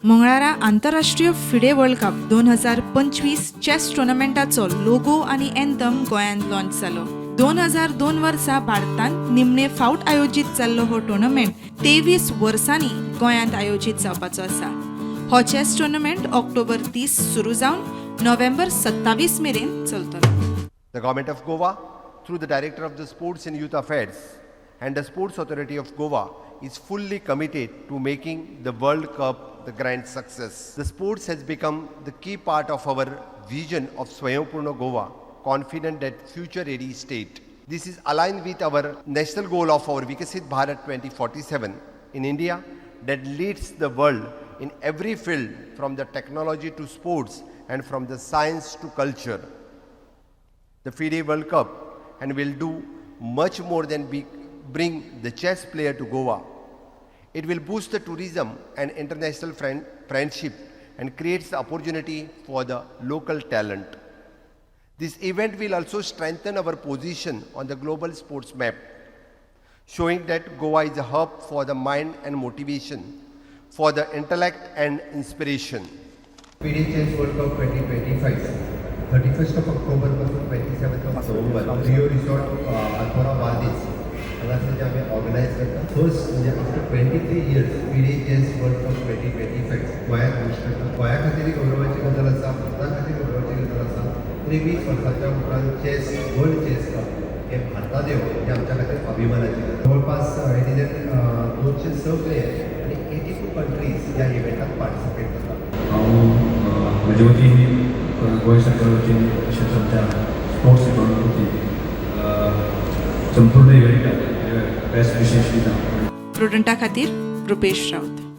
मंगळारा आंतरराष्ट्रीय FIDE world cup 2025 chess टुर्नामेंटाचो लोगो आनी एंथम गोंयांत लॉन्च जालो. 2002 वर्सा भारतांत निमणे फावट आयोजीत जाल्लो हो टुर्नामेंट 23 वर्सांनी गोंयांत आयोजीत जावपाचो आसा. हो चेस टुर्नामेंट ऑक्टोबर 30 सुरू जावन नोव्हेंबर 27 मेरेन चलतलो. The Government of Goa, through the Director of the Sports and Youth Affairs and the Sports Authority of Goa, is fully committed to making the World Cup the grand success. The sports has become the key part of our vision of Swaympurna Goa, confident that future-ready state. This is aligned with our national goal of our Vikasit Bharat 2047 in India that leads the world in every field, from the technology to sports and from the science to culture. The FIDE World Cup and will do much more than bring the chess player to Goa. It will boost the tourism and international friendship and creates the opportunity for the local talent. This event will also strengthen our position on the global sports map, showing that Goa is a hub for the mind and motivation, for the intellect and inspiration. FIDE Chess World Cup 2025, 31st of October पासून 27th of November, Rio resort Arpora Bardez हांगासर आमी organise करता. First म्हणजे after 23 years FIDE Chess World Cup 2025 गोंयांत host करता. गोंया खातीर गौरवाची गजाल आसा, भारता खातीर गौरवाची गजाल आसा. 23 वर्सांच्या उपरांत चेस वर्ल्ड चेस कप हे भारतात येवप हे आमच्या खातीर अभिमानाची गजाल. जवळपास 206 प्लेयर आणि 82 कंट्रीज ह्या इव्हेंटात पार्टिसिपेट करतात. हांव म्हजे वतीन गोंय सरकार वतीन तशेंच आमच्या स्पोर्ट्स डिपार्टमेंट वतीन संपूर्ण इव्हेंटाक बेस्ट विशेश दिता. प्रुडंटा खातीर रुपेश रावत.